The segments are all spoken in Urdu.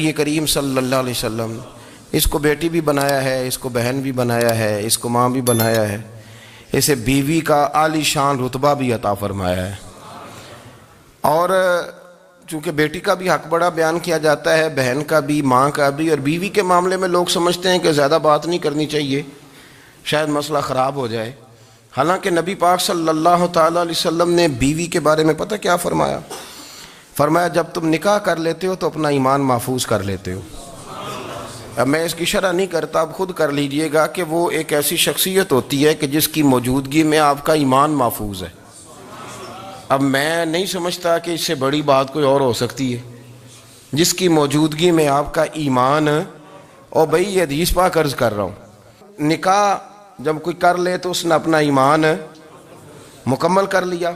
یہ کریم صلی اللہ علیہ وسلم اس کو بیٹی بھی بنایا ہے، اس کو بہن بھی بنایا ہے، اس کو ماں بھی بنایا ہے، اسے بیوی کا عالی شان رتبہ بھی عطا فرمایا ہے۔ اور چونکہ بیٹی کا بھی حق بڑا بیان کیا جاتا ہے، بہن کا بھی، ماں کا بھی، اور بیوی کے معاملے میں لوگ سمجھتے ہیں کہ زیادہ بات نہیں کرنی چاہیے، شاید مسئلہ خراب ہو جائے۔ حالانکہ نبی پاک صلی اللہ تعالیٰ علیہ وسلم نے بیوی کے بارے میں پتہ کیا فرمایا؟ فرمایا جب تم نکاح کر لیتے ہو تو اپنا ایمان محفوظ کر لیتے ہو۔ اب میں اس کی شرح نہیں کرتا، اب خود کر لیجئے گا کہ وہ ایک ایسی شخصیت ہوتی ہے کہ جس کی موجودگی میں آپ کا ایمان محفوظ ہے۔ اب میں نہیں سمجھتا کہ اس سے بڑی بات کوئی اور ہو سکتی ہے، جس کی موجودگی میں آپ کا ایمان، اور بھئی یہ حدیث پاک عرض کر رہا ہوں، نکاح جب کوئی کر لے تو اس نے اپنا ایمان مکمل کر لیا۔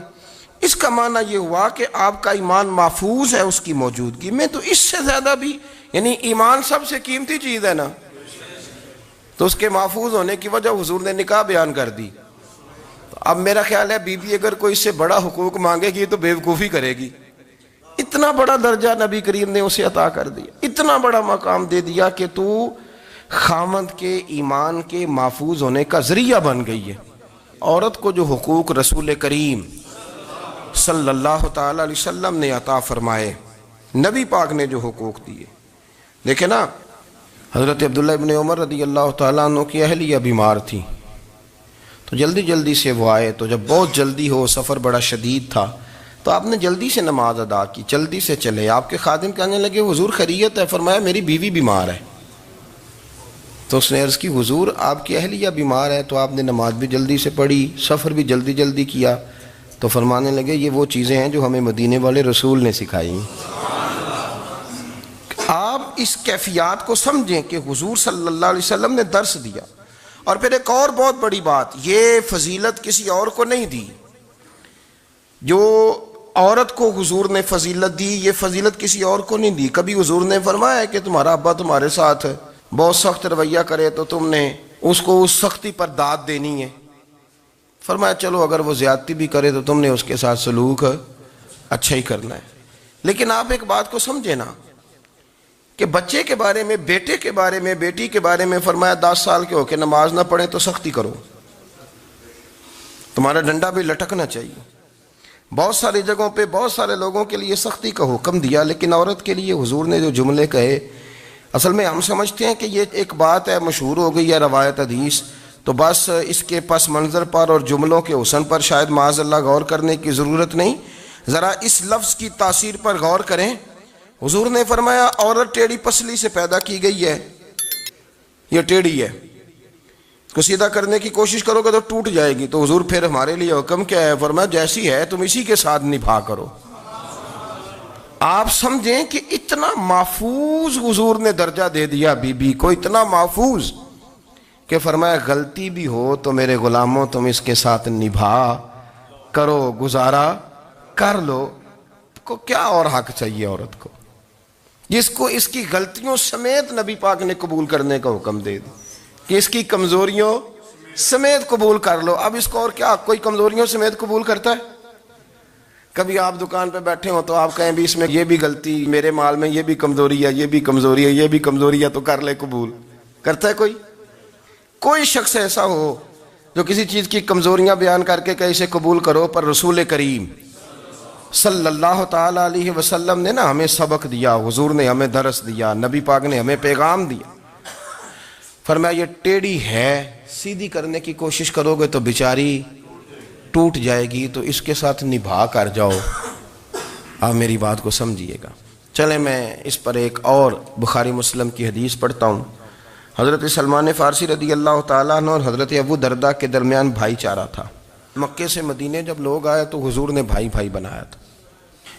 اس کا معنی یہ ہوا کہ آپ کا ایمان محفوظ ہے اس کی موجودگی میں، تو اس سے زیادہ بھی، یعنی ایمان سب سے قیمتی چیز ہے نا، تو اس کے محفوظ ہونے کی وجہ حضور نے نکاح بیان کر دی۔ تو اب میرا خیال ہے بی بی اگر کوئی اس سے بڑا حقوق مانگے گی تو بیوقوفی کرے گی۔ اتنا بڑا درجہ نبی کریم نے اسے عطا کر دیا، اتنا بڑا مقام دے دیا کہ تو خامند کے ایمان کے محفوظ ہونے کا ذریعہ بن گئی ہے۔ عورت کو جو حقوق رسول کریم صلی اللہ تعالی علیہ وسلم نے عطا فرمائے، نبی پاک نے جو حقوق دیے، دیکھیں نا، حضرت عبداللہ ابن عمر رضی اللہ تعالیٰ عنہ کی اہلیہ بیمار تھی، تو جلدی جلدی سے وہ آئے، تو جب بہت جلدی ہو، سفر بڑا شدید تھا، تو آپ نے جلدی سے نماز ادا کی، جلدی سے چلے۔ آپ کے خادم کہنے لگے حضور خیریت ہے؟ فرمایا میری بیوی بیمار ہے۔ تو اس نے عرض کی حضور آپ کی اہلیہ بیمار ہے، تو آپ نے نماز بھی جلدی سے پڑھی، سفر بھی جلدی جلدی کیا۔ تو فرمانے لگے یہ وہ چیزیں ہیں جو ہمیں مدینے والے رسول نے سکھائی۔ آپ اس کیفیات کو سمجھیں کہ حضور صلی اللہ علیہ وسلم نے درس دیا۔ اور پھر ایک اور بہت بڑی بات، یہ فضیلت کسی اور کو نہیں دی، جو عورت کو حضور نے فضیلت دی، یہ فضیلت کسی اور کو نہیں دی۔ کبھی حضور نے فرمایا کہ تمہارا ابا تمہارے ساتھ بہت سخت رویہ کرے تو تم نے اس کو اس سختی پر داد دینی ہے؟ فرمایا چلو اگر وہ زیادتی بھی کرے تو تم نے اس کے ساتھ سلوک اچھا ہی کرنا ہے۔ لیکن آپ ایک بات کو سمجھے نا کہ بچے کے بارے میں، بیٹے کے بارے میں، بیٹی کے بارے میں فرمایا 10 سال کے ہو کے نماز نہ پڑھیں تو سختی کرو، تمہارا ڈنڈا بھی لٹکنا چاہیے۔ بہت ساری جگہوں پہ بہت سارے لوگوں کے لیے سختی کا حکم دیا، لیکن عورت کے لیے حضور نے جو جملے کہے، اصل میں ہم سمجھتے ہیں کہ یہ ایک بات ہے، مشہور ہو گئی ہے روایت حدیث، تو بس اس کے پس منظر پر اور جملوں کے حسن پر شاید معاذ اللہ غور کرنے کی ضرورت نہیں، ذرا اس لفظ کی تاثیر پر غور کریں۔ حضور نے فرمایا عورت ٹیڑھی پسلی سے پیدا کی گئی ہے، یہ ٹیڑھی ہے، اس کو سیدھا کرنے کی کوشش کرو گے تو ٹوٹ جائے گی۔ تو حضور پھر ہمارے لیے حکم کیا ہے؟ فرمایا جیسی ہے تم اسی کے ساتھ نبھا کرو۔ آپ سمجھیں کہ اتنا محفوظ حضور نے درجہ دے دیا بی بی کو، اتنا محفوظ کہ فرمایا غلطی بھی ہو تو میرے غلاموں تم اس کے ساتھ نبھا کرو، گزارا کر لو۔ کو کیا اور حق چاہیے عورت کو، جس کو اس کی غلطیوں سمیت نبی پاک نے قبول کرنے کا حکم دے دی کہ اس کی کمزوریوں سمیت قبول کر لو۔ اب اس کو اور کیا، کوئی کمزوریوں سمیت قبول کرتا ہے؟ کبھی آپ دکان پہ بیٹھے ہو تو آپ کہیں بھی اس میں یہ بھی غلطی، میرے مال میں یہ بھی کمزوری ہے، یہ بھی کمزوری ہے، یہ بھی کمزوری ہے، تو کر لے قبول؟ کرتا ہے کوئی؟ کوئی شخص ایسا ہو جو کسی چیز کی کمزوریاں بیان کر کے کہ اسے قبول کرو؟ پر رسول کریم صلی اللہ تعالی علیہ وسلم نے نا ہمیں سبق دیا، حضور نے ہمیں درس دیا، نبی پاک نے ہمیں پیغام دیا۔ فرمایا یہ ٹیڑھی ہے، سیدھی کرنے کی کوشش کرو گے تو بیچاری ٹوٹ جائے گی، تو اس کے ساتھ نبھا کر جاؤ۔ آپ میری بات کو سمجھیے گا۔ چلیں میں اس پر ایک اور بخاری مسلم کی حدیث پڑھتا ہوں۔ حضرت سلمان فارسی رضی اللہ تعالیٰ عنہ اور حضرت ابو درداء کے درمیان بھائی چارہ تھا۔ مکے سے مدینے جب لوگ آئے تو حضور نے بھائی بھائی بنایا تھا،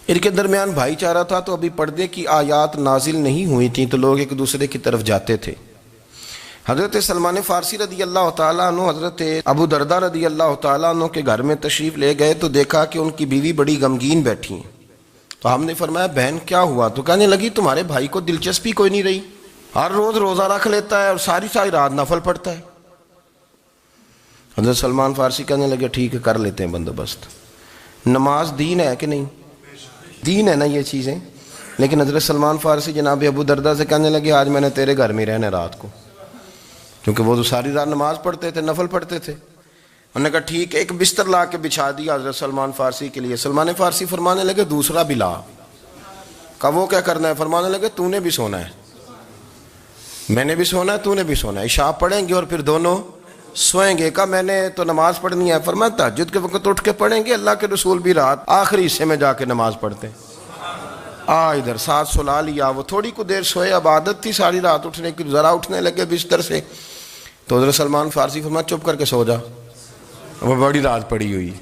ان کے درمیان بھائی چارہ تھا، تو ابھی پردے کی آیات نازل نہیں ہوئی تھیں، تو لوگ ایک دوسرے کی طرف جاتے تھے۔ حضرت سلمان فارسی رضی اللہ تعالیٰ عنہ حضرت ابو درداء رضی اللہ تعالیٰ عنہ کے گھر میں تشریف لے گئے تو دیکھا کہ ان کی بیوی بڑی غمگین بیٹھی ہیں۔ تو ہم نے فرمایا بہن کیا ہوا؟ تو کہنے لگی تمہارے بھائی کو دلچسپی کوئی نہیں رہی، ہر روز روزہ رکھ لیتا ہے اور ساری ساری رات نفل پڑھتا ہے۔ حضرت سلمان فارسی کہنے لگے ٹھیک ہے کر لیتے ہیں بندوبست۔ نماز دین ہے کہ نہیں؟ دین ہے نا یہ چیزیں؟ لیکن حضرت سلمان فارسی جناب ابو دردہ سے کہنے لگے آج میں نے تیرے گھر میں رہنا رات کو، کیونکہ وہ تو ساری رات نماز پڑھتے تھے، نفل پڑھتے تھے۔ انہوں نے کہا ٹھیک ہے، ایک بستر لا کے بچھا دیا حضرت سلمان فارسی کے لیے۔ سلمان فارسی فرمانے لگے دوسرا بھی لا۔ کہا وہ کیا کرنا ہے؟ فرمانے لگے تو نے بھی سونا ہے، میں نے بھی سونا ہے، تو نے بھی سونا ہے، عشاء پڑھیں گے اور پھر دونوں سوئیں گے۔ کہا میں نے تو نماز پڑھنی ہے۔ فرمایا تہجد کے وقت اٹھ کے پڑھیں گے، اللہ کے رسول بھی رات آخری حصے میں جا کے نماز پڑھتے ہیں۔ ادھر ساتھ سلا لیا، وہ تھوڑی کو دیر سوئے، اب عادت تھی ساری رات اٹھنے کی، ذرا اٹھنے لگے بستر سے تو حضرت سلمان فارسی فرمایا چپ کر کے سو جا، وہ بڑی رات پڑی ہوئی،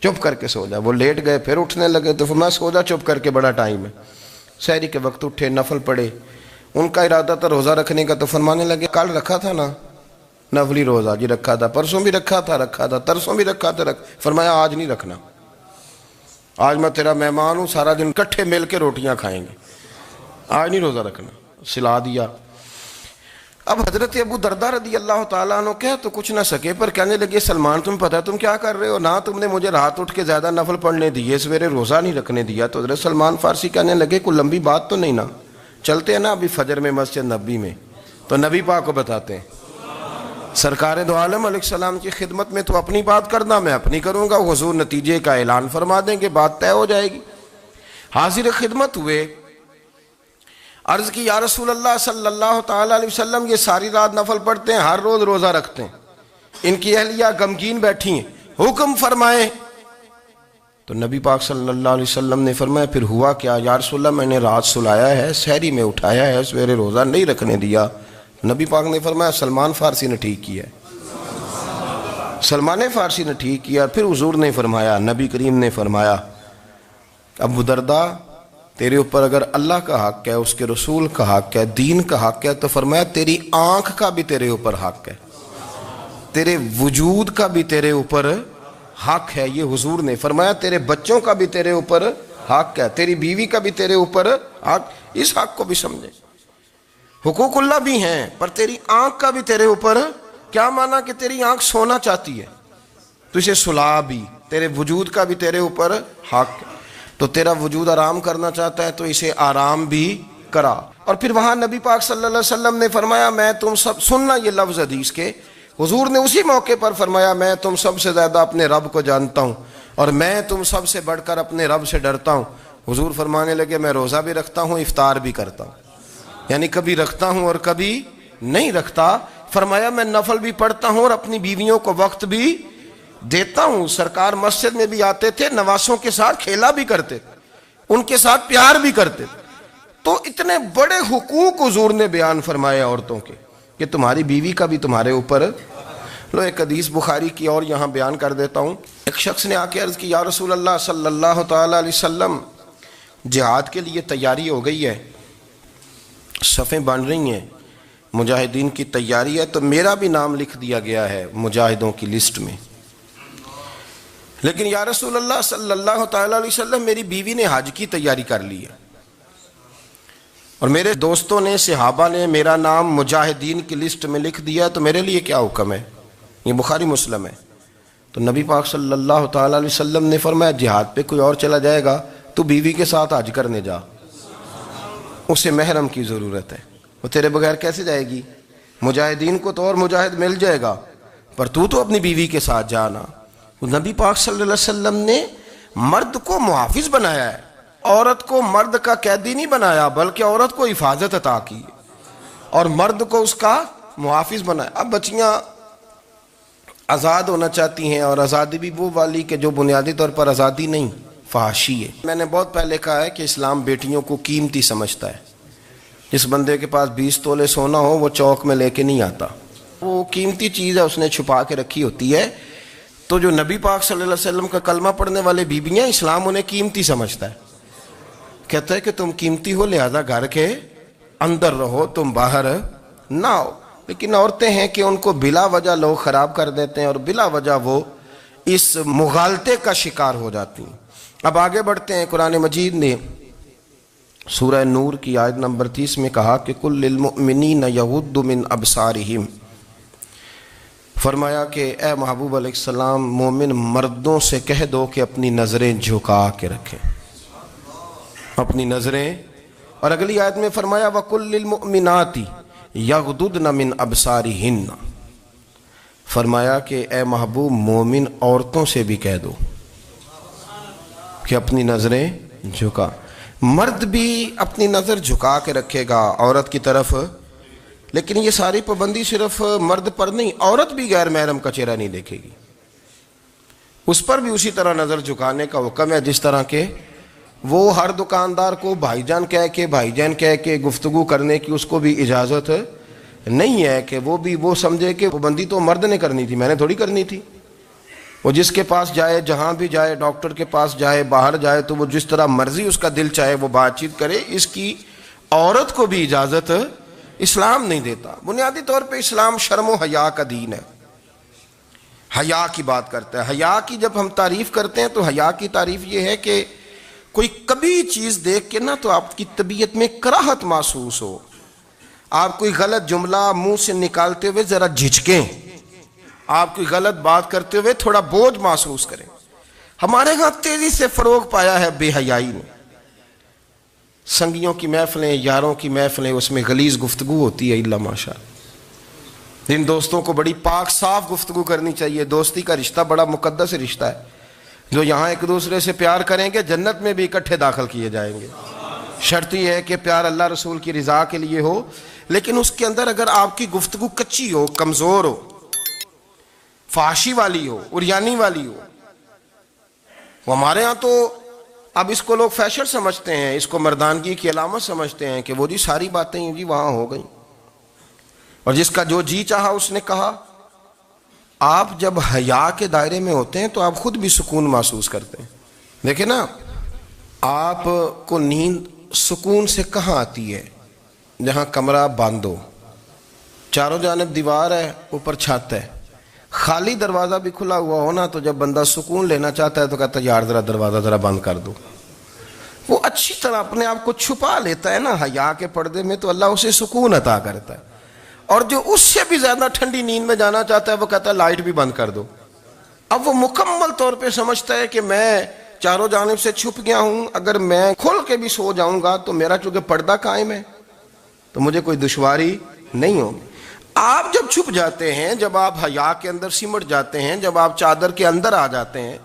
چپ کر کے سو جا۔ وہ لیٹ گئے، پھر اٹھنے لگے تو فرمایا سو جا چپ کر کے، بڑا ٹائم ہے۔ سحری کے وقت اٹھے، نفل پڑھے، ان کا ارادہ تھا روزہ رکھنے کا، تو فرمانے لگے کل رکھا تھا نا نفلی روزہ؟ جی رکھا تھا۔ پرسوں بھی رکھا تھا، ترسوں بھی رکھا تھا۔ فرمایا آج نہیں رکھنا، آج میں تیرا مہمان ہوں، سارا دن کٹھے مل کے روٹیاں کھائیں گے، آج نہیں روزہ رکھنا، سلا دیا۔ اب حضرت ابو دردہ رضی اللہ تعالیٰ عنہ کہہ تو کچھ نہ سکے، پر کہنے لگے سلمان تم پتہ تم کیا کر رہے ہو، نہ تم نے مجھے رات اٹھ کے زیادہ نفل پڑھنے دیے، سویرے روزہ نہیں رکھنے دیا۔ تو حضرت سلمان فارسی کہنے لگے کوئی لمبی بات تو نہیں نا، چلتے ہیں نا ابھی فجر میں مسجد نبی میں، تو نبی پاک کو بتاتے ہیں۔ سرکار دو عالم علیہ السلام کی خدمت میں تو اپنی بات کرنا، میں اپنی کروں گا، حضور نتیجے کا اعلان فرما دیں گے، بات طے ہو جائے گی۔ حاضر خدمت ہوئے، عرض کی یا رسول اللہ صلی اللہ تعالیٰ علیہ وسلم یہ ساری رات نفل پڑھتے ہیں، ہر روز روزہ رکھتے ہیں، ان کی اہلیہ غمگین بیٹھی ہیں، حکم فرمائیں۔ تو نبی پاک صلی اللہ علیہ وسلم نے فرمایا پھر ہوا کیا؟ یا رسول اللہ میں نے رات سلایا ہے، سحری میں اٹھایا ہے، سویرے روزہ نہیں رکھنے دیا۔ نبی پاک نے فرمایا سلمان فارسی نے ٹھیک کیا، سلمان فارسی نے ٹھیک کیا۔ پھر حضور نے فرمایا، نبی کریم نے فرمایا ابو دردہ تیرے اوپر اگر اللہ کا حق ہے، اس کے رسول کا حق ہے، دین کا حق ہے، تو فرمایا تیری آنکھ کا بھی تیرے اوپر حق ہے، تیرے وجود کا بھی تیرے اوپر حق ہے۔ یہ حضور نے فرمایا تیرے بچوں کا بھی تیرے اوپر حق ہے، تیری بیوی کا بھی تیرے اوپر حق۔ اس حق کو بھی سمجھے، حقوق اللہ بھی ہیں، پر تیری آنکھ کا بھی تیرے اوپر کیا مانا کہ تیری آنکھ سونا چاہتی ہے تو اسے سلا بھی، تیرے وجود کا بھی تیرے اوپر حق ہے، تو تیرا وجود آرام کرنا چاہتا ہے تو اسے آرام بھی کرا۔ اور پھر وہاں نبی پاک صلی اللہ علیہ وسلم نے فرمایا میں تم سب، سننا یہ لفظ حدیث کے، حضور نے اسی موقع پر فرمایا میں تم سب سے زیادہ اپنے رب کو جانتا ہوں اور میں تم سب سے بڑھ کر اپنے رب سے ڈرتا ہوں۔ حضور فرمانے لگے میں روزہ بھی رکھتا ہوں، افطار بھی کرتا ہوں، یعنی کبھی رکھتا ہوں اور کبھی نہیں رکھتا۔ فرمایا میں نفل بھی پڑھتا ہوں اور اپنی بیویوں کو وقت بھی دیتا ہوں۔ سرکار مسجد میں بھی آتے تھے، نواسوں کے ساتھ کھیلا بھی کرتے تھے، ان کے ساتھ پیار بھی کرتے تھے۔ تو اتنے بڑے حقوق حضور نے بیان فرمائے عورتوں کے کہ تمہاری بیوی کا بھی تمہارے اوپر۔ لو ایک حدیث بخاری کی اور یہاں بیان کر دیتا ہوں۔ ایک شخص نے آ کے عرض کی یا رسول اللہ صلی اللہ تعالیٰ علیہ وسلم جہاد کے لیے تیاری ہو گئی ہے، صفیں بن رہی ہیں، مجاہدین کی تیاری ہے، تو میرا بھی نام لکھ دیا گیا ہے مجاہدوں کی لسٹ میں، لیکن یا رسول اللہ صلی اللہ تعالیٰ علیہ وسلم میری بیوی نے حج کی تیاری کر لی ہے اور میرے دوستوں نے، صحابہ نے میرا نام مجاہدین کی لسٹ میں لکھ دیا، تو میرے لیے کیا حکم ہے؟ یہ بخاری مسلم ہے۔ تو نبی پاک صلی اللہ تعالیٰ علیہ وسلم نے فرمایا جہاد پہ کوئی اور چلا جائے گا تو بیوی کے ساتھ حج کرنے جا، اسے محرم کی ضرورت ہے، وہ تیرے بغیر کیسے جائے گی؟ مجاہدین کو تو اور مجاہد مل جائے گا، پر تو اپنی بیوی کے ساتھ جانا۔ نبی پاک صلی اللہ علیہ وسلم نے مرد کو محافظ بنایا ہے، عورت کو مرد کا قیدی نہیں بنایا، بلکہ عورت کو حفاظت عطا کی اور مرد کو اس کا محافظ بنایا۔ اب بچیاں آزاد ہونا چاہتی ہیں، اور آزادی بھی وہ والی کہ جو بنیادی طور پر آزادی نہیں، فحاشی ہے۔ میں نے بہت پہلے کہا ہے کہ اسلام بیٹیوں کو قیمتی سمجھتا ہے۔ جس بندے کے پاس 20 تولے سونا ہو وہ چوک میں لے کے نہیں آتا، وہ قیمتی چیز ہے، اس نے چھپا کے رکھی ہوتی ہے۔ تو جو نبی پاک صلی اللہ علیہ وسلم کا کلمہ پڑھنے والے بیویاں، اسلام انہیں قیمتی سمجھتا ہے، کہتا ہے کہ تم قیمتی ہو لہذا گھر کے اندر رہو، تم باہر نہ ہو۔ لیکن عورتیں ہیں کہ ان کو بلا وجہ لوگ خراب کر دیتے ہیں اور بلا وجہ وہ اس مغالطے کا شکار ہو جاتی ہیں۔ اب آگے بڑھتے ہیں۔ قرآن مجید نے سورہ نور کی آیت نمبر 30 میں کہا کہ کل للمؤمنین یغضوا من ابصارہم، فرمایا کہ اے محبوب علیہ السلام مومن مردوں سے کہہ دو کہ اپنی نظریں جھکا کے رکھیں، اپنی نظریں اور اگلی آیت میں فرمایا وَقُلْ لِلْمُؤْمِنَاتِ يَغْضُضْنَ مِنْ أَبْصَارِهِنَّ، فرمایا کہ اے محبوب مومن عورتوں سے بھی کہہ دو کہ اپنی نظریں جھکا. مرد بھی اپنی نظر جھکا کے رکھے گا عورت کی طرف، لیکن یہ ساری پابندی صرف مرد پر نہیں، عورت بھی غیر محرم کا چہرہ نہیں دیکھے گی، اس پر بھی اسی طرح نظر جھکانے کا حکم ہے جس طرح کہ وہ ہر دکاندار کو بھائی جان کہہ کے گفتگو کرنے کی اس کو بھی اجازت نہیں ہے کہ وہ سمجھے کہ پابندی تو مرد نے کرنی تھی، میں نے تھوڑی کرنی تھی. وہ جس کے پاس جائے، جہاں بھی جائے، ڈاکٹر کے پاس جائے، باہر جائے، تو وہ جس طرح مرضی اس کا دل چاہے وہ بات چیت کرے، اس کی عورت کو بھی اجازت اسلام نہیں دیتا. بنیادی طور پہ اسلام شرم و حیا کا دین ہے، حیا کی بات کرتا ہے. حیا کی جب ہم تعریف کرتے ہیں تو حیا کی تعریف یہ ہے کہ کوئی کبھی چیز دیکھ کے نا تو آپ کی طبیعت میں کراہت محسوس ہو، آپ کوئی غلط جملہ منہ سے نکالتے ہوئے ذرا جھجکیں، آپ کوئی غلط بات کرتے ہوئے تھوڑا بوجھ محسوس کریں. ہمارے ہاں تیزی سے فروغ پایا ہے بے حیائی نے. سنگیوں کی محفلیں، یاروں کی محفلیں، اس میں غلیظ گفتگو ہوتی ہے الا ماشاء اللہ. ان دوستوں کو بڑی پاک صاف گفتگو کرنی چاہیے. دوستی کا رشتہ بڑا مقدس رشتہ ہے، جو یہاں ایک دوسرے سے پیار کریں گے جنت میں بھی اکٹھے داخل کیے جائیں گے. شرط یہ ہے کہ پیار اللہ رسول کی رضا کے لیے ہو، لیکن اس کے اندر اگر آپ کی گفتگو کچی ہو، کمزور ہو، فحاشی والی ہو، عریانی والی ہو. وہ ہمارے ہاں تو اب اس کو لوگ فیشن سمجھتے ہیں، اس کو مردانگی کی علامت سمجھتے ہیں کہ وہ جی ساری باتیں جی وہاں ہو گئیں اور جس کا جو جی چاہا اس نے کہا. آپ جب حیا کے دائرے میں ہوتے ہیں تو آپ خود بھی سکون محسوس کرتے ہیں. دیکھیں نا، آپ کو نیند سکون سے کہاں آتی ہے؟ جہاں کمرہ بند ہو، چاروں جانب دیوار ہے، اوپر چھت ہے، خالی دروازہ بھی کھلا ہوا ہونا تو جب بندہ سکون لینا چاہتا ہے تو کہتا ہے یار ذرا دروازہ ذرا بند کر دو. وہ اچھی طرح اپنے آپ کو چھپا لیتا ہے نا حیا کے پردے میں، تو اللہ اسے سکون عطا کرتا ہے. اور جو اس سے بھی زیادہ ٹھنڈی نیند میں جانا چاہتا ہے وہ کہتا ہے لائٹ بھی بند کر دو. اب وہ مکمل طور پہ سمجھتا ہے کہ میں چاروں جانب سے چھپ گیا ہوں، اگر میں کھل کے بھی سو جاؤں گا تو میرا چونکہ پردہ قائم ہے تو مجھے کوئی دشواری نہیں ہوگی. آپ جب چھپ جاتے ہیں، جب آپ حیا کے اندر سمٹ جاتے ہیں، جب آپ چادر کے اندر آ جاتے ہیں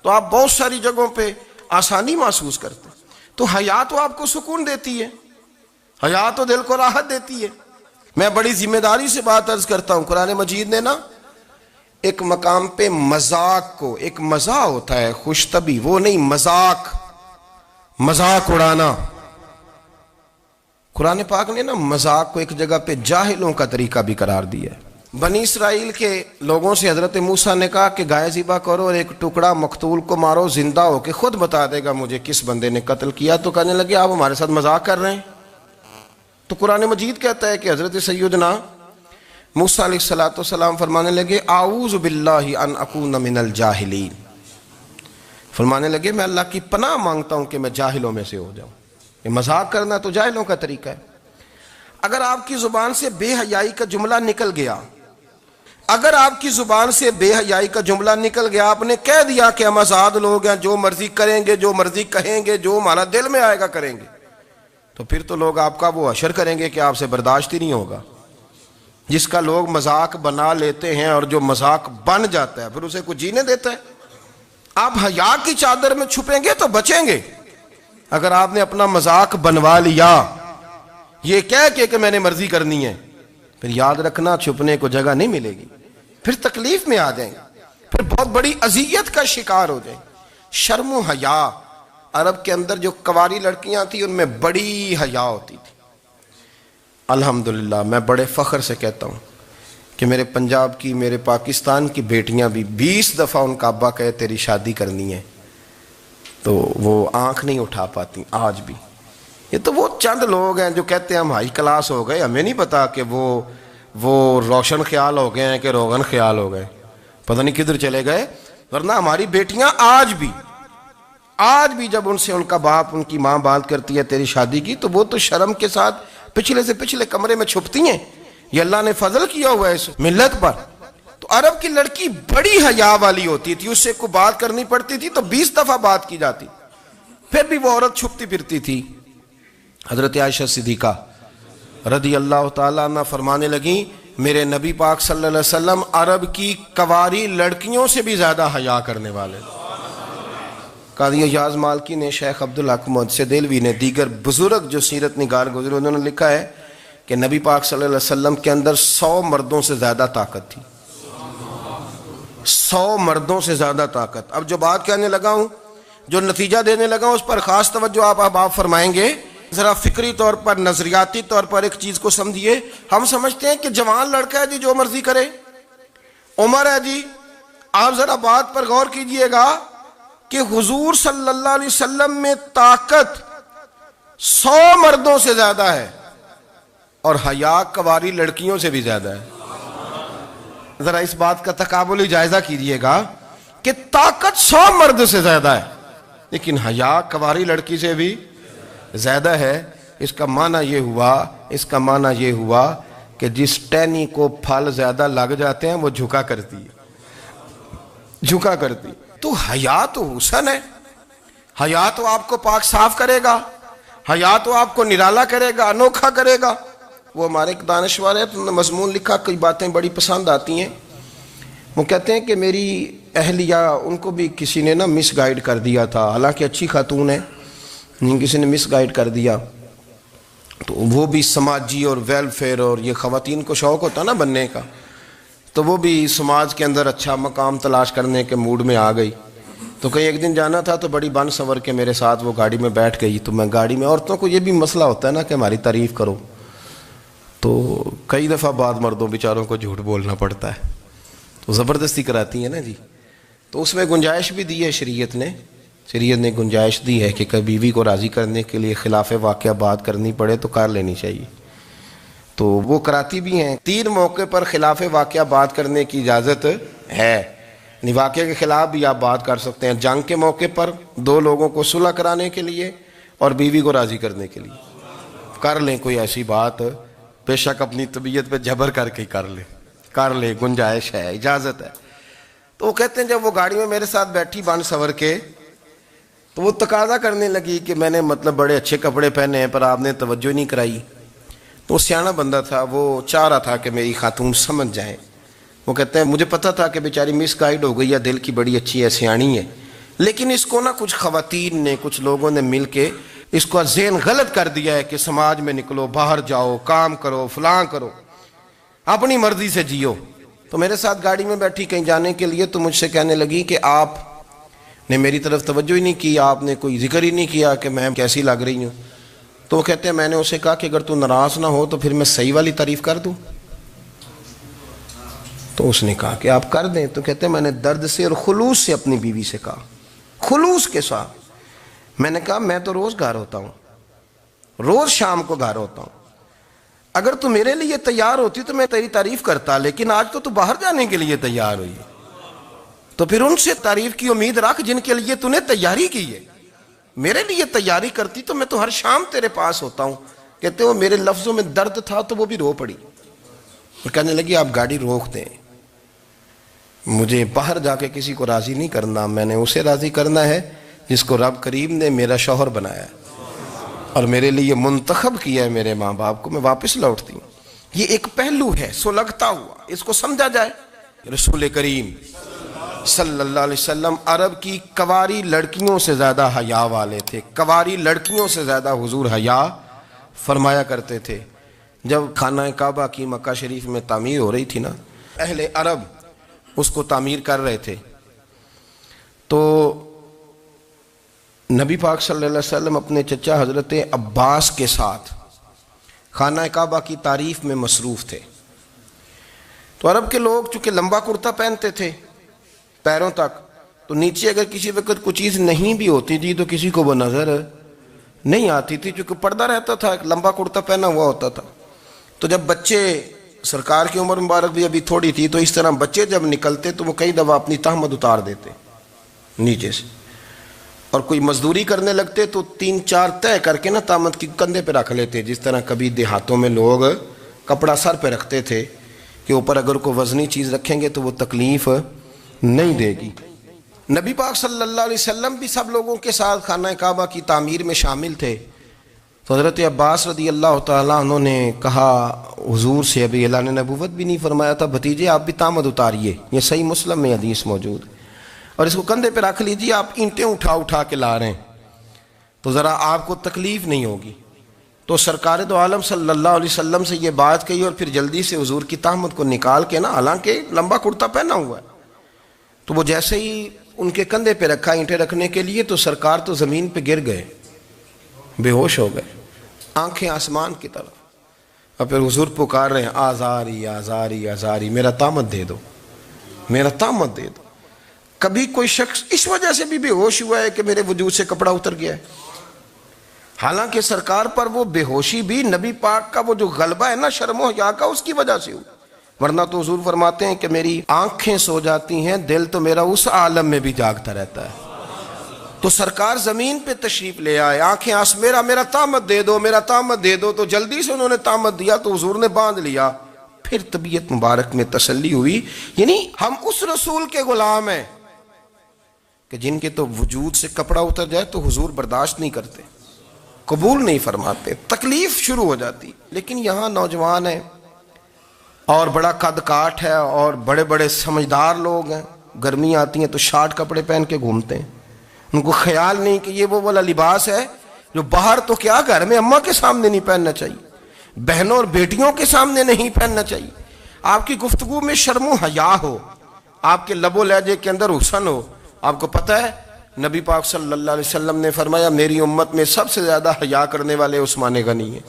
تو آپ بہت ساری جگہوں پہ آسانی محسوس کرتے ہیں. تو حیا تو آپ کو سکون دیتی ہے، حیا تو دل کو راحت دیتی ہے. میں بڑی ذمہ داری سے بات عرض کرتا ہوں، قرآن مجید نے نا ایک مقام پہ مذاق کو، ایک مزاح ہوتا ہے خوش طبی، وہ نہیں، مذاق اڑانا. قرآن پاک نے نا مذاق کو ایک جگہ پہ جاہلوں کا طریقہ بھی قرار دیا ہے. بنی اسرائیل کے لوگوں سے حضرت موسیٰ نے کہا کہ گائے ذبح کرو اور ایک ٹکڑا مقتول کو مارو، زندہ ہو کے خود بتا دے گا مجھے کس بندے نے قتل کیا. تو کہنے لگے آپ ہمارے ساتھ مذاق کر رہے ہیں. تو قرآن مجید کہتا ہے کہ حضرت سیدنا موسیٰ علیہ السلام فرمانے لگے اعوذ باللہ ان اکون من الجاہلین، فرمانے لگے میں اللہ کی پناہ مانگتا ہوں کہ میں جاہلوں میں سے ہو جاؤں. یہ مذاق کرنا تو جاہلوں کا طریقہ ہے. اگر آپ کی زبان سے بے حیائی کا جملہ نکل گیا، اگر آپ کی زبان سے بے حیائی کا جملہ نکل گیا، آپ نے کہہ دیا کہ ہم آزاد لوگ ہیں، جو مرضی کریں گے، جو مرضی کہیں گے، جو ہمارا دل میں آئے گا کریں گے، تو پھر تو لوگ آپ کا وہ حشر کریں گے کہ آپ سے برداشت ہی نہیں ہوگا. جس کا لوگ مذاق بنا لیتے ہیں اور جو مذاق بن جاتا ہے پھر اسے کچھ جینے دیتا ہے. آپ حیا کی چادر میں چھپیں گے تو بچیں گے. اگر آپ نے اپنا مذاق بنوا لیا یہ کہہ کے کہ میں نے مرضی کرنی ہے، پھر یاد رکھنا چھپنے کو جگہ نہیں ملے گی، پھر تکلیف میں آ جائیں گے، پھر بہت بڑی اذیت کا شکار ہو جائیں. شرم و حیا، عرب کے اندر جو کنواری لڑکیاں تھیں ان میں بڑی حیا ہوتی تھی. الحمدللہ میں بڑے فخر سے کہتا ہوں کہ میرے پنجاب کی، میرے پاکستان کی بیٹیاں بھی 20 دفعہ ان کا ابا کہے تیری شادی کرنی ہے تو وہ آنکھ نہیں اٹھا پاتی آج بھی. یہ تو وہ چند لوگ ہیں جو کہتے ہیں ہم ہائی کلاس ہو گئے، ہمیں نہیں پتا کہ وہ روشن خیال ہو گئے ہیں کہ روغن خیال ہو گئے، پتہ نہیں کدھر چلے گئے. ورنہ ہماری بیٹیاں آج بھی جب ان سے ان کا باپ، ان کی ماں بات کرتی ہے تیری شادی کی، تو وہ تو شرم کے ساتھ پچھلے سے پچھلے کمرے میں چھپتی ہیں. یہ اللہ نے فضل کیا ہوا ہے اس ملت پر. تو عرب کی لڑکی بڑی حیا والی ہوتی تھی، اس سے کوئی بات کرنی پڑتی تھی تو 20 دفعہ بات کی جاتی، پھر بھی وہ عورت چھپتی پھرتی تھی. حضرت عائشہ صدیقہ رضی اللہ تعالیٰ عنہ فرمانے لگیں میرے نبی پاک صلی اللہ علیہ وسلم عرب کی کواری لڑکیوں سے بھی زیادہ حیا کرنے والے. قاضی اعجاز مالکی نے، شیخ عبدالحق محدث دہلوی نے، دیگر بزرگ جو سیرت نگار گزرے انہوں نے لکھا ہے کہ نبی پاک صلی اللہ علیہ وسلم کے اندر 100 مردوں سے زیادہ طاقت تھی. 100 مردوں سے زیادہ طاقت. اب جو بات کہنے لگا ہوں، جو نتیجہ دینے لگا ہوں، اس پر خاص توجہ آپ فرمائیں گے. ذرا فکری طور پر، نظریاتی طور پر ایک چیز کو سمجھیے. ہم سمجھتے ہیں کہ جوان لڑکا ہے جی جو مرضی کرے، عمر ہے جی. آپ ذرا بات پر غور کیجئے گا کہ حضور صلی اللہ علیہ وسلم میں طاقت 100 مردوں سے زیادہ ہے اور حیا کواری لڑکیوں سے بھی زیادہ ہے. ذرا اس بات کا تقابلی جائزہ کیجئے گا کہ طاقت 100 مرد سے زیادہ ہے لیکن حیا کواری لڑکی سے بھی زیادہ ہے. اس کا معنی یہ ہوا کہ جس ٹہنی کو پھل زیادہ لگ جاتے ہیں وہ جھکا کرتی. تو حیا تو حسن ہے، حیا تو آپ کو پاک صاف کرے گا، حیا تو آپ کو نرالا کرے گا، انوکھا کرے گا. وہ ہمارے ایک دانشور ہے، انہوں نے مضمون لکھا، کئی باتیں بڑی پسند آتی ہیں. وہ کہتے ہیں کہ میری اہلیہ، ان کو بھی کسی نے مس گائیڈ کر دیا تھا، حالانکہ اچھی خاتون ہے، کسی نے مس گائیڈ کر دیا. تو وہ بھی سماجی اور ویلفیئر اور یہ خواتین کو شوق ہوتا نا بننے کا، تو وہ بھی سماج کے اندر اچھا مقام تلاش کرنے کے موڈ میں آ گئی. تو کہیں ایک دن جانا تھا تو بڑی بن سنور کے میرے ساتھ وہ گاڑی میں بیٹھ گئی. تو میں گاڑی میں، عورتوں کو یہ بھی مسئلہ ہوتا ہے نا کہ ہماری تعریف کرو، تو کئی دفعہ بعد مردوں بیچاروں کو جھوٹ بولنا پڑتا ہے، تو زبردستی کراتی ہیں نا جی. تو اس میں گنجائش بھی دی ہے شریعت نے گنجائش دی ہے کہ کبھی بیوی کو راضی کرنے کے لیے خلاف واقعہ بات کرنی پڑے تو کر لینی چاہیے. تو وہ کراتی بھی ہیں. 3 موقع پر خلاف واقعہ بات کرنے کی اجازت ہے. واقعے کے خلاف بھی آپ بات کر سکتے ہیں. جنگ کے موقع پر 2 لوگوں کو صلح کرانے کے لیے اور بیوی کو راضی کرنے کے لیے کر لیں کوئی ایسی بات، بے شک اپنی طبیعت پہ جبر کر کے کر لیں، گنجائش ہے، اجازت ہے. تو وہ کہتے ہیں جب وہ گاڑی میں میرے ساتھ بیٹھی بن سنور کے، تو وہ تقاضا کرنے لگی کہ میں نے بڑے اچھے کپڑے پہنے ہیں پر آپ نے توجہ نہیں کرائی. تو وہ سیاںا بندہ تھا، وہ چاہ رہا تھا کہ میری خاتون سمجھ جائیں. وہ کہتے ہیں مجھے پتا تھا کہ بیچاری مس گائیڈ ہو گئی ہے، دل کی بڑی اچھی ہے، سیاਣੀ ہے، لیکن اس کو کچھ خواتین نے، کچھ لوگوں نے مل کے اس کو ذہن غلط کر دیا ہے کہ سماج میں نکلو، باہر جاؤ، کام کرو، فلاں کرو، اپنی مرضی سے جیو. تو میرے ساتھ گاڑی میں بیٹھی کہیں جانے کے لیے، تو مجھ سے کہنے لگی کہ آپ نے میری طرف توجہ ہی نہیں کی، آپ نے کوئی ذکر ہی نہیں کیا کہ میں کیسی لگ رہی ہوں. تو وہ کہتے ہیں میں نے اسے کہا کہ اگر تو ناراض نہ ہو تو پھر میں صحیح والی تعریف کر دوں. تو اس نے کہا کہ آپ کر دیں. تو کہتے ہیں میں نے درد سے اور خلوص سے اپنی بیوی سے کہا، خلوص کے ساتھ. میں نے کہا میں تو روز گھر ہوتا ہوں، روز شام کو گھر ہوتا ہوں، اگر تو میرے لیے تیار ہوتی تو میں تیری تعریف کرتا، لیکن آج تو باہر جانے کے لیے تیار ہوئی، تو پھر ان سے تعریف کی امید رکھ جن کے لیے تو نے تیاری کی ہے. میرے لیے تیاری کرتی تو میں تو ہر شام تیرے پاس ہوتا ہوں. کہتے وہ میرے لفظوں میں درد تھا تو وہ بھی رو پڑی. اور کہنے لگی آپ گاڑی روک دیں، مجھے باہر جا کے کسی کو راضی نہیں کرنا، میں نے اسے راضی کرنا ہے جس کو رب کریم نے میرا شوہر بنایا ہے اور میرے لیے منتخب کیا ہے میرے ماں باپ کو. میں واپس لوٹتی ہوں. یہ ایک پہلو ہے سلگتا ہوا، اس کو سمجھا جائے. رسول کریم صلی اللہ علیہ وسلم عرب کی کواری لڑکیوں سے زیادہ حیا والے تھے. کواری لڑکیوں سے زیادہ حضور حیا فرمایا کرتے تھے. جب خانہ کعبہ کی مکہ شریف میں تعمیر ہو رہی تھی نا، اہل عرب اس کو تعمیر کر رہے تھے، تو نبی پاک صلی اللہ علیہ وسلم اپنے چچا حضرت عباس کے ساتھ خانہ کعبہ کی تعریف میں مصروف تھے. تو عرب کے لوگ چونکہ لمبا کرتا پہنتے تھے پیروں تک، تو نیچے اگر کسی وقت کوئی چیز نہیں بھی ہوتی تھی تو کسی کو وہ نظر نہیں آتی تھی، چونکہ پردہ رہتا تھا، ایک لمبا کرتا پہنا ہوا ہوتا تھا. تو جب بچے، سرکار کی عمر مبارک بھی ابھی تھوڑی تھی، تو اس طرح بچے جب نکلتے تو وہ کئی دفعہ اپنی تہمت اتار دیتے نیچے سے، اور کوئی مزدوری کرنے لگتے تو 3-4 طے کر کے تہمت کی کندھے پہ رکھ لیتے. جس طرح کبھی دیہاتوں میں لوگ کپڑا سر پہ رکھتے تھے کہ اوپر اگر کوئی وزنی چیز رکھیں گے تو وہ تکلیف نہیں دے گی. نبی پاک صلی اللہ علیہ وسلم بھی سب لوگوں کے ساتھ خانہ کعبہ کی تعمیر میں شامل تھے. تو حضرت عباس رضی اللہ تعالیٰ عنہ نے کہا حضور سے، ابھی اللہ نے نبوت بھی نہیں فرمایا تھا، بھتیجے آپ بھی تامد اتاریے، یہ صحیح مسلم میں حدیث موجود ہے، اور اس کو کندھے پہ رکھ لیجیے، آپ اینٹیں اٹھا اٹھا کے لا رہے ہیں تو ذرا آپ کو تکلیف نہیں ہوگی۔ تو سرکار دو عالم صلی اللہ علیہ وسلم سے یہ بات کہی، اور پھر جلدی سے حضور کی تہمت کو نکال کے نا، حالانکہ لمبا کرتا پہنا ہوا ہے، تو وہ جیسے ہی ان کے کندھے پہ رکھا اینٹیں رکھنے کے لیے، تو سرکار تو زمین پہ گر گئے، بے ہوش ہو گئے، آنکھیں آسمان کی طرف، اور پھر حضور پکار رہے ہیں، آزاری آزاری آزاری، میرا تامت دے دو، میرا تامت دے دو۔ کبھی کوئی شخص اس وجہ سے بھی بے ہوش ہوا ہے کہ میرے وجود سے کپڑا اتر گیا ہے؟ حالانکہ سرکار پر وہ بے ہوشی بھی نبی پاک کا وہ جو غلبہ ہے نا شرم و حیا کا، اس کی وجہ سے ہوئی، ورنہ تو حضور فرماتے ہیں کہ میری آنکھیں سو جاتی ہیں، دل تو میرا اس عالم میں بھی جاگتا رہتا ہے۔ تو سرکار زمین پہ تشریف لے آئے، آنکھیں میرا تامت دے دو، میرا تامت دے دو، تو جلدی سے انہوں نے تامت دیا تو حضور نے باندھ لیا، پھر طبیعت مبارک میں تسلی ہوئی۔ یعنی ہم اس رسول کے غلام ہیں کہ جن کے تو وجود سے کپڑا اتر جائے تو حضور برداشت نہیں کرتے، قبول نہیں فرماتے، تکلیف شروع ہو جاتی۔ لیکن یہاں نوجوان ہیں اور بڑا قد کاٹ ہے اور بڑے بڑے سمجھدار لوگ ہیں، گرمی آتی ہیں تو شارٹ کپڑے پہن کے گھومتے ہیں، ان کو خیال نہیں کہ یہ وہ والا لباس ہے جو باہر تو کیا گھر میں اماں کے سامنے نہیں پہننا چاہیے، بہنوں اور بیٹیوں کے سامنے نہیں پہننا چاہیے۔ آپ کی گفتگو میں شرم و حیا ہو، آپ کے لب و لہجے کے اندر حسن ہو۔ آپ کو پتہ ہے نبی پاک صلی اللہ علیہ وسلم نے فرمایا میری امت میں سب سے زیادہ حیا کرنے والے عثمان غنی ہیں،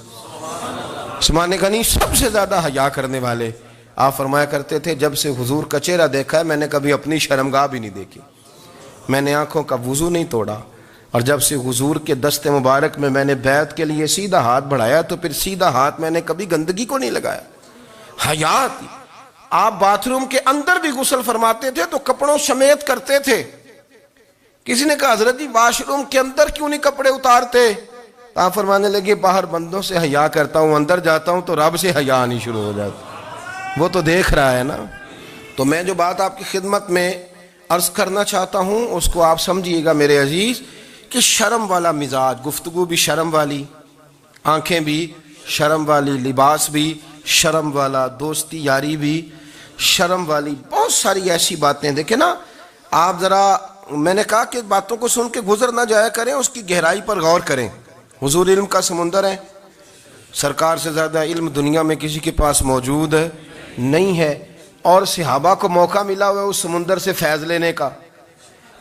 عثمان غنی سب سے زیادہ حیا کرنے والے۔ آپ فرمایا کرتے تھے جب سے حضور کا چہرہ دیکھا ہے میں نے کبھی اپنی شرمگاہ بھی نہیں دیکھی، میں نے آنکھوں کا وضو نہیں توڑا، اور جب سے حضور کے دست مبارک میں نے بیعت کے لیے سیدھا ہاتھ بڑھایا تو پھر سیدھا ہاتھ میں نے کبھی گندگی کو نہیں لگایا۔ حیا تھی۔ آپ باتھ روم کے اندر بھی غسل فرماتے تھے تو کپڑوں سمیت کرتے تھے۔ کسی نے کہا حضرت جی واش روم کے اندر کیوں نہیں کپڑے اتارتے؟ آپ فرمانے لگے باہر بندوں سے حیا کرتا ہوں، اندر جاتا ہوں تو رب سے حیا آنی شروع ہو جاتی، وہ تو دیکھ رہا ہے نا۔ تو میں جو بات آپ کی خدمت میں عرض کرنا چاہتا ہوں اس کو آپ سمجھیے گا میرے عزیز، کہ شرم والا مزاج، گفتگو بھی شرم والی، آنکھیں بھی شرم والی، لباس بھی شرم والا، دوستی یاری بھی شرم والی، بہت ساری ایسی باتیں۔ دیکھیں نا آپ ذرا، میں نے کہا کہ باتوں کو سن کے گزر نہ جایا کریں، اس کی گہرائی پر غور کریں۔ حضور علم کا سمندر ہے، سرکار سے زیادہ علم دنیا میں کسی کے پاس موجود نہیں ہے، اور صحابہ کو موقع ملا ہوا ہے اس سمندر سے فیض لینے کا،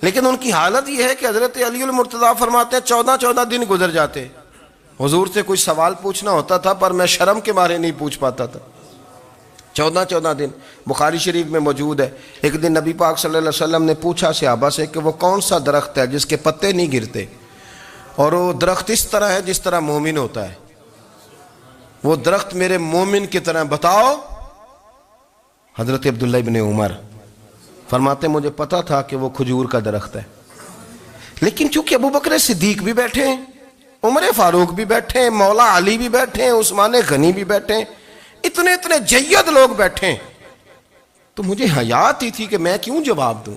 لیکن ان کی حالت یہ ہے کہ حضرت علی المرتضیٰ فرماتے ہیں 14 دن گزر جاتے، حضور سے کوئی سوال پوچھنا ہوتا تھا پر میں شرم کے مارے نہیں پوچھ پاتا تھا۔ 14 دن بخاری شریف میں موجود ہے۔ ایک دن نبی پاک صلی اللہ علیہ وسلم نے پوچھا صحابہ سے کہ وہ کون سا درخت ہے جس کے پتے نہیں گرتے، اور وہ درخت اس طرح ہے جس طرح مومن ہوتا ہے، وہ درخت میرے مومن کی طرح بتاؤ۔ حضرت عبداللہ ابن عمر فرماتے مجھے پتا تھا کہ وہ کھجور کا درخت ہے، لیکن چونکہ ابو بکر صدیق بھی بیٹھے ہیں، عمر فاروق بھی بیٹھے ہیں، مولا علی بھی بیٹھے ہیں، عثمان غنی بھی بیٹھے ہیں، اتنے جید لوگ بیٹھے ہیں، تو مجھے حیا آتی تھی کہ میں کیوں جواب دوں۔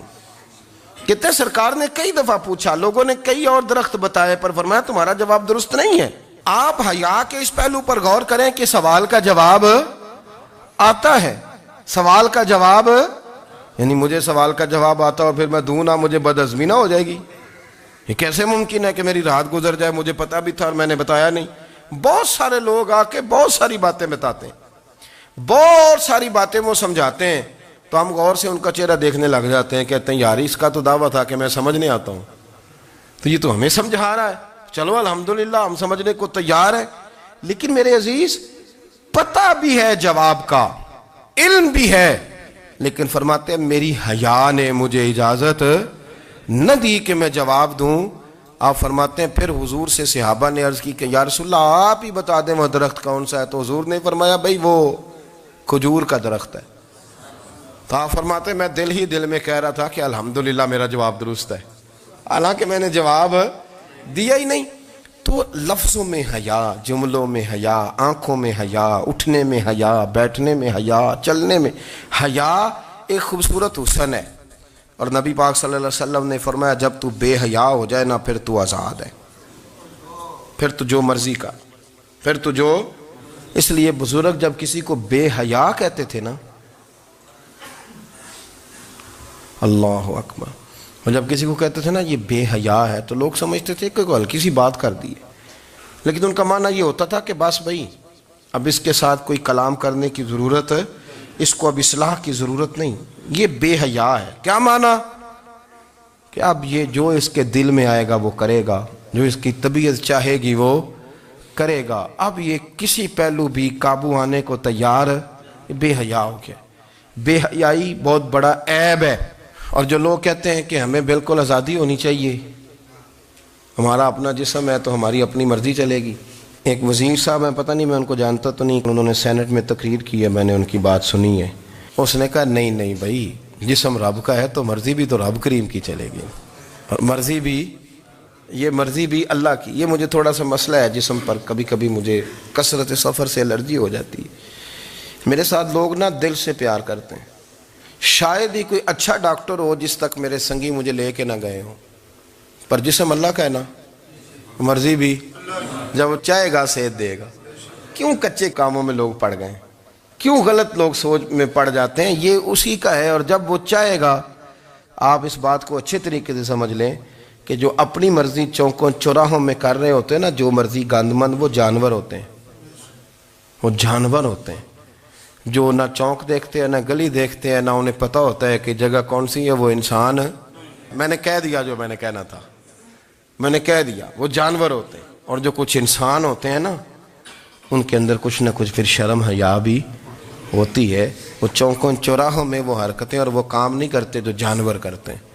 کہتے سرکار نے کئی دفعہ پوچھا، لوگوں نے کئی اور درخت بتائے، پر فرمایا تمہارا جواب درست نہیں ہے۔ آپ حیا کے اس پہلو پر غور کریں کہ سوال کا جواب آتا ہے، سوال کا جواب، یعنی مجھے سوال کا جواب آتا اور پھر میں دوں نہ، مجھے بدعزمی نہ ہو جائے گی؟ یہ کیسے ممکن ہے کہ میری رات گزر جائے، مجھے پتا بھی تھا اور میں نے بتایا نہیں؟ بہت سارے لوگ آ کے بہت ساری باتیں بتاتے ہیں، بہت ساری باتیں وہ سمجھاتے ہیں، تو ہم غور سے ان کا چہرہ دیکھنے لگ جاتے ہیں، کہتے ہیں یار اس کا تو دعویٰ تھا کہ میں سمجھنے آتا ہوں، تو یہ تو ہمیں سمجھا رہا ہے، چلو الحمدللہ ہم سمجھنے کو تیار ہیں۔ لیکن میرے عزیز پتہ بھی ہے جواب کا، علم بھی ہے، لیکن فرماتے ہیں میری حیا نے مجھے اجازت نہ دی کہ میں جواب دوں۔ آپ فرماتے ہیں پھر حضور سے صحابہ نے عرض کی کہ یا رسول اللہ آپ ہی بتا دیں وہ درخت کون سا ہے، تو حضور نے فرمایا بھئی وہ کھجور کا درخت ہے۔ تو آپ فرماتے ہیں میں دل میں کہہ رہا تھا کہ الحمدللہ میرا جواب درست ہے، حالانکہ میں نے جواب دیا ہی نہیں۔ تو لفظوں میں حیا، جملوں میں حیا، آنکھوں میں حیا، اٹھنے میں حیا، بیٹھنے میں حیا، چلنے میں حیا ایک خوبصورت حسن ہے، اور نبی پاک صلی اللہ علیہ وسلم نے فرمایا جب تو بے حیا ہو جائے نا پھر تو آزاد ہے، پھر تو جو مرضی کا۔ پھر تو جو اس لیے بزرگ جب کسی کو بے حیا کہتے تھے نا، اللہ اکبر، اور جب کسی کو کہتے تھے نا یہ بے حیا ہے تو لوگ سمجھتے تھے کہ کوئی ہلکی سی بات کر دی ہے، لیکن ان کا معنی یہ ہوتا تھا کہ بس بھائی اب اس کے ساتھ کوئی کلام کرنے کی ضرورت ہے، اس کو اب اصلاح کی ضرورت نہیں، یہ بے حیا ہے۔ کیا معنی؟ کہ اب یہ جو اس کے دل میں آئے گا وہ کرے گا، جو اس کی طبیعت چاہے گی وہ کرے گا، اب یہ کسی پہلو بھی قابو آنے کو تیار ہے، یہ بے حیا ہو گیا۔ بے حیائی بہت بڑا عیب ہے، اور جو لوگ کہتے ہیں کہ ہمیں بالکل آزادی ہونی چاہیے، ہمارا اپنا جسم ہے تو ہماری اپنی مرضی چلے گی۔ ایک وزیر صاحب ہیں، پتہ نہیں میں ان کو جانتا تو نہیں، انہوں نے سینٹ میں تقریر کی ہے، میں نے ان کی بات سنی ہے، اس نے کہا نہیں نہیں بھائی، جسم رب کا ہے تو مرضی بھی تو رب کریم کی چلے گی، اور مرضی بھی یہ مرضی بھی اللہ کی۔ یہ مجھے تھوڑا سا مسئلہ ہے جسم پر، کبھی کبھی مجھے کثرت سفر سے الرجی ہو جاتی ہے۔ میرے ساتھ لوگ نا دل سے پیار کرتے ہیں، شاید ہی کوئی اچھا ڈاکٹر ہو جس تک میرے سنگی مجھے لے کے نہ گئے ہوں، پر جسم اللہ کا ہے نا، مرضی بھی جب وہ چاہے گا صحت دے گا۔ کیوں کچے کاموں میں لوگ پڑ گئے، کیوں غلط لوگ سوچ میں پڑ جاتے ہیں؟ یہ اسی کا ہے، اور جب وہ چاہے گا، آپ اس بات کو اچھے طریقے سے سمجھ لیں کہ جو اپنی مرضی چوکوں چوراہوں میں کر رہے ہوتے ہیں نا، جو مرضی گند مند، وہ جانور ہوتے ہیں، وہ جانور ہوتے ہیں جو نہ چونک دیکھتے ہیں نہ گلی دیکھتے ہیں، نہ انہیں پتہ ہوتا ہے کہ جگہ کون سی ہے۔ وہ انسان، میں نے کہہ دیا جو میں نے کہنا تھا، میں نے کہہ دیا، وہ جانور ہوتے ہیں۔ اور جو کچھ انسان ہوتے ہیں نا، ان کے اندر کچھ نہ کچھ پھر شرم حیا بھی ہوتی ہے، وہ چوکوں چوراہوں میں وہ حرکتیں اور وہ کام نہیں کرتے جو جانور کرتے ہیں۔